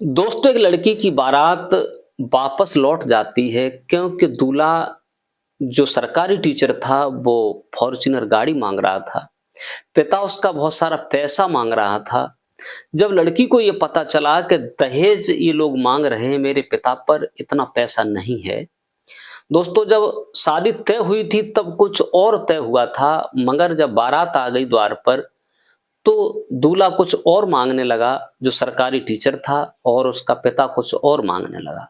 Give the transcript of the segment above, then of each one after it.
दोस्तों, एक लड़की की बारात वापस लौट जाती है क्योंकि दूल्हा जो सरकारी टीचर था वो फॉर्च्यूनर गाड़ी मांग रहा था। पिता उसका बहुत सारा पैसा मांग रहा था। जब लड़की को ये पता चला कि दहेज ये लोग मांग रहे हैं, मेरे पिता पर इतना पैसा नहीं है। दोस्तों, जब शादी तय हुई थी तब कुछ और तय हुआ था, मगर जब बारात आ गई द्वार पर तो दूल्हा कुछ और मांगने लगा जो सरकारी टीचर था, और उसका पिता कुछ और मांगने लगा।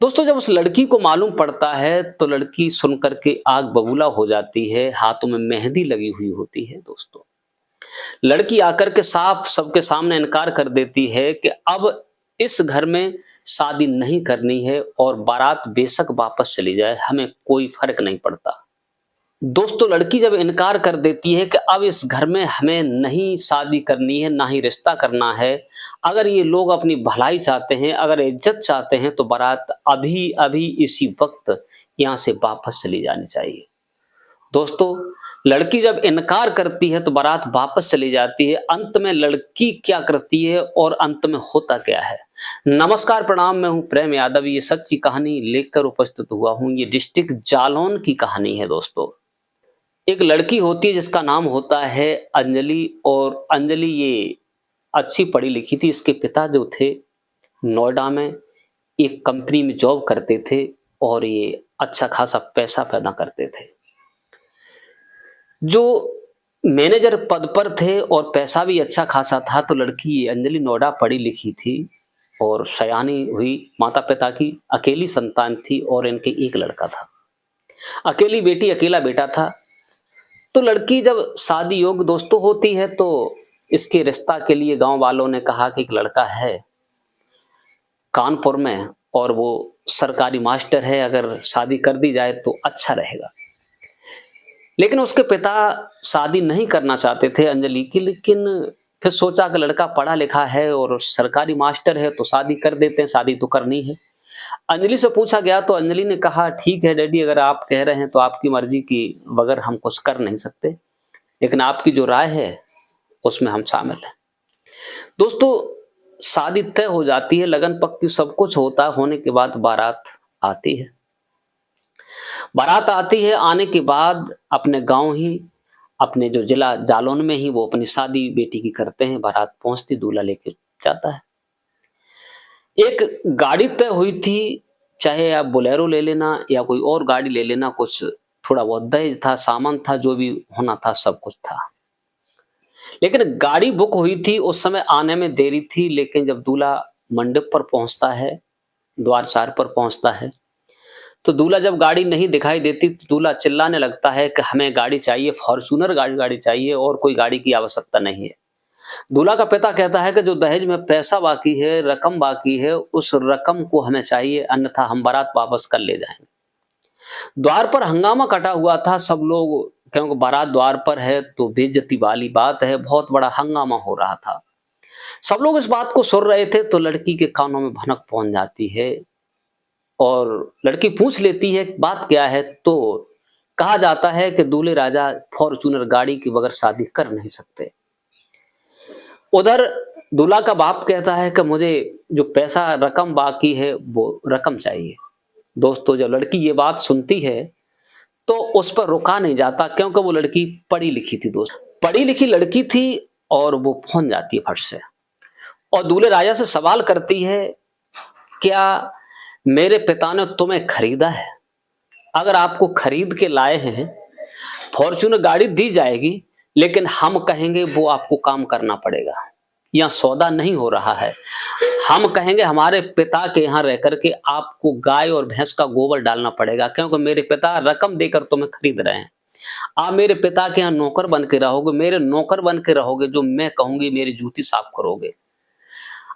दोस्तों, जब उस लड़की को मालूम पड़ता है तो लड़की सुनकर के आग बबूला हो जाती है, हाथों में मेहंदी लगी हुई होती है। दोस्तों, लड़की आकर के साफ सबके सामने इनकार कर देती है कि अब इस घर में शादी नहीं करनी है, और बारात बेशक वापस चली जाए, हमें कोई फर्क नहीं पड़ता। दोस्तों, लड़की जब इनकार कर देती है कि अब इस घर में हमें नहीं शादी करनी है, ना ही रिश्ता करना है, अगर ये लोग अपनी भलाई चाहते हैं, अगर इज्जत चाहते हैं, तो बारात अभी अभी इसी वक्त यहाँ से वापस चली जानी चाहिए। दोस्तों, लड़की जब इनकार करती है तो बारात वापस चली जाती है। अंत में लड़की क्या करती है और अंत में होता क्या है? नमस्कार, प्रणाम, मैं हूं प्रेम यादव। ये सच्ची कहानी लेकर उपस्थित हुआ हूं। ये डिस्ट्रिक्ट जालौन की कहानी है। दोस्तों, एक लड़की होती है जिसका नाम होता है अंजलि, और अंजलि ये अच्छी पढ़ी लिखी थी। इसके पिता जो थे नोएडा में एक कंपनी में जॉब करते थे, और ये अच्छा खासा पैसा पैदा करते थे। जो मैनेजर पद पर थे और पैसा भी अच्छा खासा था, तो लड़की अंजलि नोएडा पढ़ी लिखी थी और सयानी हुई। माता पिता की अकेली संतान थी और इनके एक लड़का था। अकेली बेटी अकेला बेटा था। तो लड़की जब शादी योग्य दोस्तों होती है तो इसके रिश्ता के लिए गांव वालों ने कहा कि एक लड़का है कानपुर में और वो सरकारी मास्टर है, अगर शादी कर दी जाए तो अच्छा रहेगा। लेकिन उसके पिता शादी नहीं करना चाहते थे अंजलि की, लेकिन फिर सोचा कि लड़का पढ़ा लिखा है और सरकारी मास्टर है तो शादी कर देते हैं, शादी तो करनी है। अंजलि से पूछा गया तो अंजलि ने कहा, ठीक है डैडी, अगर आप कह रहे हैं तो आपकी मर्जी की बगैर हम कुछ कर नहीं सकते, लेकिन आपकी जो राय है उसमें हम शामिल हैं। दोस्तों, शादी तय हो जाती है, लगन पक्की सब कुछ होता होने के बाद बारात आती है। बारात आती है, आने के बाद अपने गांव ही, अपने जो जिला जालौन में ही वो अपनी शादी बेटी की करते हैं। बारात पहुंचती, दूल्हा लेके जाता है। एक गाड़ी तय हुई थी, चाहे आप बोलेरो ले लेना या कोई और गाड़ी ले लेना, कुछ थोड़ा बहुत दहेज था, सामान था, जो भी होना था सब कुछ था। लेकिन गाड़ी बुक हुई थी, उस समय आने में देरी थी। लेकिन जब दूल्हा मंडप पर पहुंचता है, द्वार चार पर पहुंचता है, तो दूल्हा जब गाड़ी नहीं दिखाई देती तो दूल्हा चिल्लाने लगता है कि हमें गाड़ी चाहिए, फॉर्च्यूनर गाड़ी चाहिए, और कोई गाड़ी की आवश्यकता नहीं है। दूल्हा का पिता कहता है कि जो दहेज में पैसा बाकी है, रकम बाकी है, उस रकम को हमें चाहिए, अन्यथा हम बारात वापस कर ले जाएंगे। द्वार पर हंगामा कटा हुआ था। सब लोग, क्योंकि बारात द्वार पर है तो बेइज्जती वाली बात है, बहुत बड़ा हंगामा हो रहा था। सब लोग इस बात को सुन रहे थे तो लड़की के कानों में भनक पहुंच जाती है और लड़की पूछ लेती है बात क्या है। तो कहा जाता है कि दूल्हे राजा फॉर्च्यूनर गाड़ी के बगैर शादी कर नहीं सकते। उधर दूल्हा का बाप कहता है कि मुझे जो पैसा रकम बाकी है वो रकम चाहिए। दोस्तों, जब लड़की ये बात सुनती है तो उस पर रुका नहीं जाता, क्योंकि वो लड़की पढ़ी लिखी थी। दोस्त, पढ़ी लिखी लड़की थी और वो पहुंच जाती है फट से, और दूल्हे राजा से सवाल करती है, क्या मेरे पिता ने तुम्हें खरीदा है? अगर आपको खरीद के लाए हैं, फॉर्च्यूनर गाड़ी दी जाएगी, लेकिन हम कहेंगे वो आपको काम करना पड़ेगा, यहाँ सौदा नहीं हो रहा है। हम कहेंगे हमारे पिता के यहाँ रह करके आपको गाय और भैंस का गोबर डालना पड़ेगा, क्योंकि मेरे पिता रकम देकर तुम्हें खरीद रहे हैं। आप मेरे पिता के यहाँ नौकर बन के रहोगे, मेरे नौकर बन के रहोगे, जो मैं कहूंगी मेरी जूती साफ करोगे।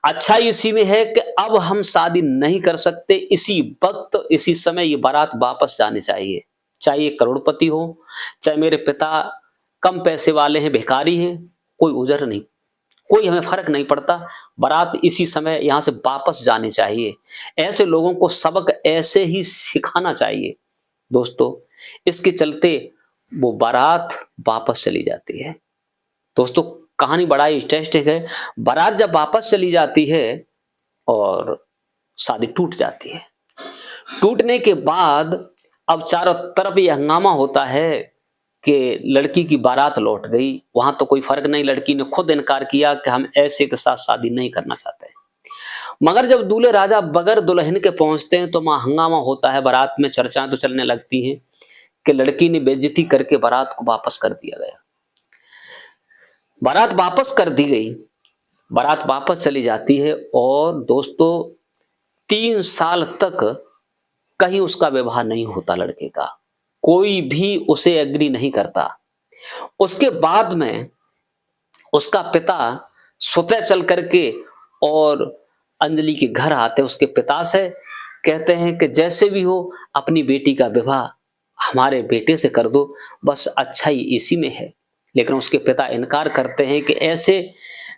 अच्छा इसी में है कि अब हम शादी नहीं कर सकते, इसी वक्त इसी समय ये बारात वापस जानी चाहिए। चाहे ये करोड़पति हो, चाहे मेरे पिता कम पैसे वाले हैं, भिखारी हैं, कोई उजर नहीं, कोई हमें फर्क नहीं पड़ता। बारात इसी समय यहां से वापस जानी चाहिए। ऐसे लोगों को सबक ऐसे ही सिखाना चाहिए। दोस्तों, इसके चलते वो बारात वापस चली जाती है। दोस्तों, कहानी बड़ा इंटरेस्टिंग है। बारात जब वापस चली जाती है और शादी टूट जाती है। टूटने के बाद अब चारों तरफ ये हंगामा होता है कि लड़की की बारात लौट गई। वहां तो कोई फर्क नहीं, लड़की ने खुद इनकार किया कि हम ऐसे के साथ शादी नहीं करना चाहते। मगर जब दूल्हे राजा बगैर दुल्हन के पहुंचते हैं तो वहां हंगामा होता है। बारात में चर्चाएं तो चलने लगती हैं कि लड़की ने बेइज्जती करके बारात को वापस कर दिया गया। बारात वापस कर दी गई, बारात वापस चली जाती है और दोस्तों 3 साल तक कहीं उसका विवाह नहीं होता। लड़के का कोई भी उसे एग्री नहीं करता। उसके बाद में उसका पिता स्वतः चल करके और अंजलि के घर आते हैं, उसके पिता से कहते हैं कि जैसे भी हो अपनी बेटी का विवाह हमारे बेटे से कर दो, बस अच्छाई इसी में है। लेकिन उसके पिता इनकार करते हैं कि ऐसे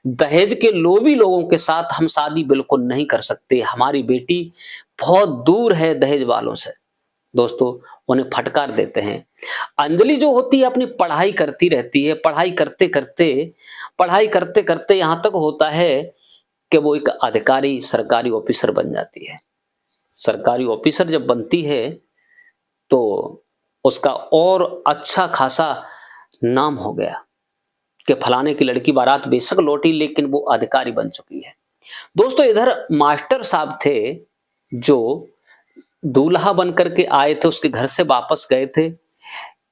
दहेज के लोभी लोगों के साथ हम शादी बिल्कुल नहीं कर सकते, हमारी बेटी बहुत दूर है दहेज वालों से। दोस्तों उन्हें फटकार देते हैं। अंजलि जो होती है अपनी पढ़ाई करती रहती है, पढ़ाई करते करते यहां तक होता है कि वो एक अधिकारी सरकारी ऑफिसर बन जाती है। सरकारी ऑफिसर जब बनती है तो उसका और अच्छा खासा नाम हो गया कि फलाने की लड़की बारात बेशक लौटी लेकिन वो अधिकारी बन चुकी है। दोस्तों इधर मास्टर साहब थे जो दूल्हा बन करके आए थे, उसके घर से वापस गए थे।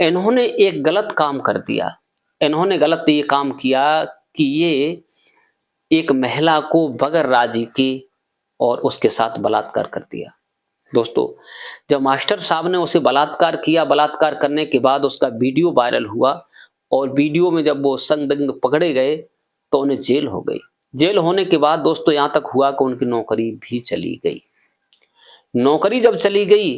इन्होंने एक गलत काम कर दिया। इन्होंने गलत ये काम किया कि ये एक महिला को बगैर राजी के और उसके साथ बलात्कार कर दिया। दोस्तों जब मास्टर साहब ने उसे बलात्कार किया, बलात्कार करने के बाद उसका वीडियो वायरल हुआ और वीडियो में जब वो संदिग्ध पकड़े गए तो उन्हें जेल हो गई। जेल होने के बाद दोस्तों यहां तक हुआ कि उनकी नौकरी भी चली गई। नौकरी जब चली गई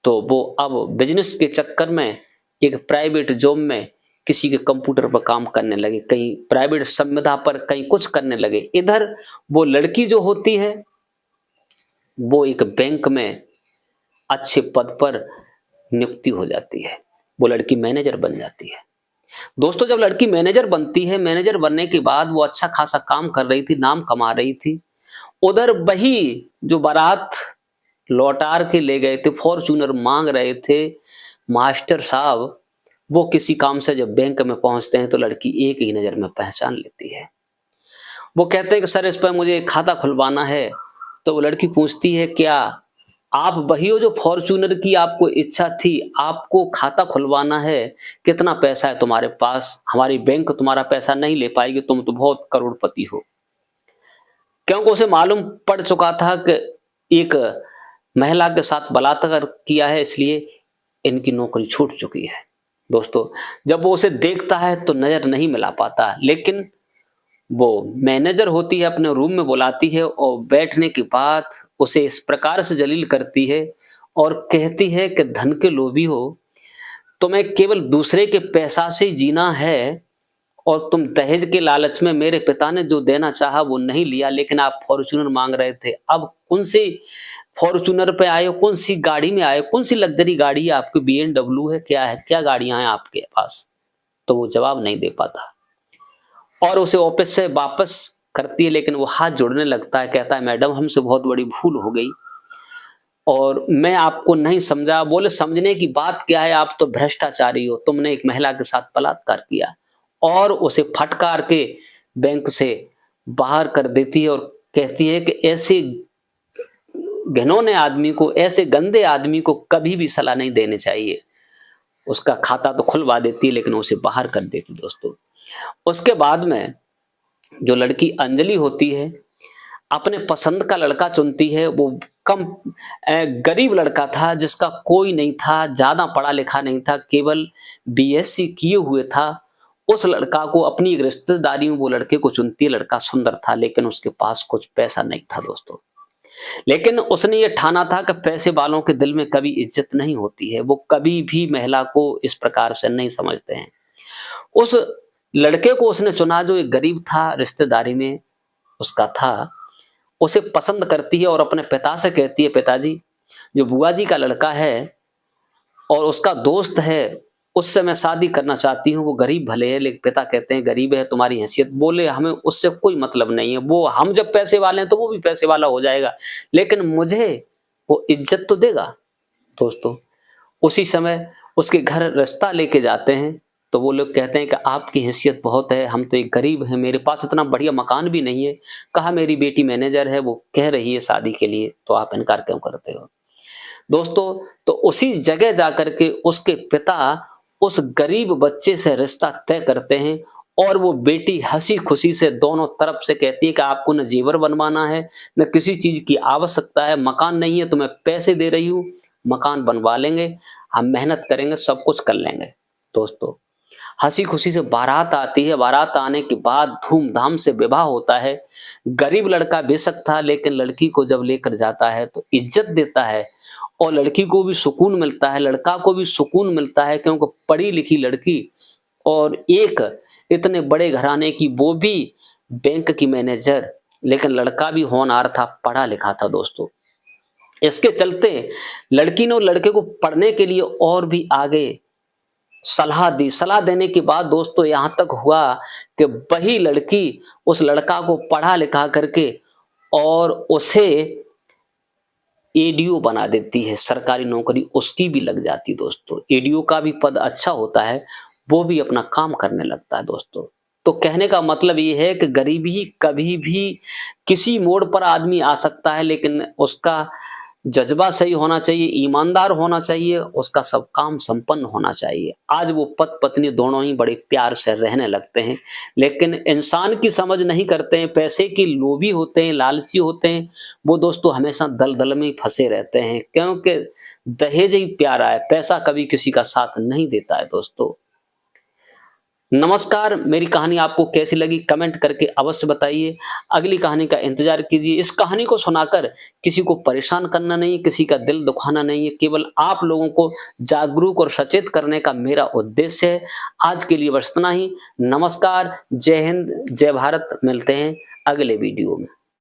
तो वो अब बिजनेस के चक्कर में एक प्राइवेट जॉब में किसी के कंप्यूटर पर काम करने लगे, कहीं प्राइवेट संविदा पर कहीं कुछ करने लगे। इधर वो लड़की जो होती है वो एक बैंक में अच्छे पद पर नियुक्ति हो जाती है। वो लड़की मैनेजर बन जाती है। दोस्तों जब लड़की मैनेजर बनती है, मैनेजर बनने के बाद वो अच्छा खासा काम कर रही थी, नाम कमा रही थी। उधर वही जो बारात लौटार के ले गए थे, फॉर्च्यूनर मांग रहे थे मास्टर साहब, वो किसी काम से जब बैंक में पहुंचते हैं तो लड़की एक ही नजर में पहचान लेती है। वो कहते हैं कि सर इस पर मुझे खाता खुलवाना है। तो वो लड़की पूछती है क्या आप वही हो जो फॉर्च्यूनर की आपको इच्छा थी, आपको खाता खुलवाना है, कितना पैसा है तुम्हारे पास? हमारी बैंक तुम्हारा पैसा नहीं ले पाएगी, तुम तो बहुत करोड़पति हो। क्योंकि उसे मालूम पड़ चुका था कि एक महिला के साथ बलात्कार किया है, इसलिए इनकी नौकरी छूट चुकी है। दोस्तों जब वो उसे देखता है तो नजर नहीं मिला पाता, लेकिन वो मैनेजर होती है, अपने रूम में बुलाती है और बैठने के बाद उसे इस प्रकार से जलील करती है और कहती है कि धन के लोभी हो, तुम्हें केवल दूसरे के पैसा से जीना है और तुम दहेज के लालच में मेरे पिता ने जो देना चाहा वो नहीं लिया, लेकिन आप फॉर्च्यूनर मांग रहे थे। अब कौन सी फॉर्च्यूनर पे आए हो, कौन सी गाड़ी में आए, कौन सी लग्जरी गाड़ी है आपकी, BMW है, क्या गाड़ियां हैं आपके पास? तो वो जवाब नहीं दे पाता और उसे ऑफिस से वापस करती है। लेकिन वो हाथ जोड़ने लगता है, कहता है मैडम हमसे बहुत बड़ी भूल हो गई और मैं आपको नहीं समझा। बोले समझने की बात क्या है, आप तो भ्रष्टाचारी हो, तुमने एक महिला के साथ बलात्कार किया। और उसे फटकार के बैंक से बाहर कर देती है और कहती है कि ऐसे घिनौने आदमी को, ऐसे गंदे आदमी को कभी भी सलाह नहीं देनी चाहिए। उसका खाता तो खुलवा देती है लेकिन उसे बाहर कर देती। दोस्तों उसके बाद में जो लड़की अंजलि होती है अपने पसंद का लड़का चुनती है। वो कम गरीब लड़का था जिसका कोई नहीं था, ज्यादा पढ़ा लिखा नहीं था, केवल BSc किए हुए था। उस लड़का को अपनी एक रिश्तेदारी में वो लड़के को चुनती है। लड़का सुंदर था लेकिन उसके पास कुछ पैसा नहीं था दोस्तों। लेकिन उसने ये ठाना था कि पैसे वालों के दिल में कभी इज्जत नहीं होती है, वो कभी भी महिला को इस प्रकार से नहीं समझते हैं। उस लड़के को उसने चुना जो एक गरीब था, रिश्तेदारी में उसका था। उसे पसंद करती है और अपने पिता से कहती है पिताजी जो बुआ जी का लड़का है और उसका दोस्त है उससे मैं शादी करना चाहती हूँ। वो गरीब भले है, लेकिन पिता कहते हैं गरीब है, तुम्हारी हैसियत, बोले हमें उससे कोई मतलब नहीं है, वो हम जब पैसे वाले हैं तो वो भी पैसे वाला हो जाएगा, लेकिन मुझे वो इज्जत तो देगा। दोस्तों, उसी समय उसके घर रिश्ता लेके जाते हैं तो वो लोग कहते हैं कि आपकी हैसियत बहुत है, हम तो एक गरीब हैं, मेरे पास इतना बढ़िया मकान भी नहीं है। कहा मेरी बेटी मैनेजर है, वो कह रही है शादी के लिए, तो आप इनकार क्यों करते हो। दोस्तों, तो उसी जगह जाकर के उसके पिता उस गरीब बच्चे से रिश्ता तय करते हैं और वो बेटी हंसी खुशी से दोनों तरफ से कहती है कि आपको न जेवर बनवाना है, न किसी चीज की आवश्यकता है, मकान नहीं है तो मैं पैसे दे रही हूँ, मकान बनवा लेंगे, हम मेहनत करेंगे, सब कुछ कर लेंगे। दोस्तों, हंसी खुशी से बारात आती है, बारात आने के बाद धूमधाम से विवाह होता है। गरीब लड़का बेशक था, लेकिन लड़की को जब लेकर जाता है तो इज्जत देता है और लड़की को भी सुकून मिलता है, लड़का को भी सुकून मिलता है, क्योंकि पढ़ी लिखी लड़की और एक इतने बड़े घराने की, वो भी बैंक की मैनेजर, लेकिन लड़का भी होनहार था, पढ़ा लिखा था। दोस्तों, इसके चलते लड़की ने लड़के को पढ़ने के लिए और भी आगे सलाह दी। सलाह देने के बाद दोस्तों यहां तक हुआ कि वही लड़की उस लड़का को पढ़ा लिखा करके और उसे एडीओ बना देती है, सरकारी नौकरी उसकी भी लग जाती। दोस्तों, एडीओ का भी पद अच्छा होता है, वो भी अपना काम करने लगता है। दोस्तों, तो कहने का मतलब ये है कि गरीबी कभी भी किसी मोड़ पर आदमी आ सकता है, लेकिन उसका जज्बा सही होना चाहिए, ईमानदार होना चाहिए, उसका सब काम संपन्न होना चाहिए। आज वो पति पत्नी दोनों ही बड़े प्यार से रहने लगते हैं, लेकिन इंसान की समझ नहीं करते हैं, पैसे की लोभी होते हैं, लालची होते हैं। वो दोस्तों हमेशा दलदल में ही फंसे रहते हैं, क्योंकि दहेज ही प्यारा है, पैसा कभी किसी का साथ नहीं देता है। दोस्तों, नमस्कार, मेरी कहानी आपको कैसी लगी कमेंट करके अवश्य बताइए। अगली कहानी का इंतजार कीजिए। इस कहानी को सुनाकर किसी को परेशान करना नहीं, किसी का दिल दुखाना नहीं है, केवल आप लोगों को जागरूक और सचेत करने का मेरा उद्देश्य है। आज के लिए बस इतना ही। नमस्कार, जय हिंद, जय भारत। मिलते हैं अगले वीडियो में।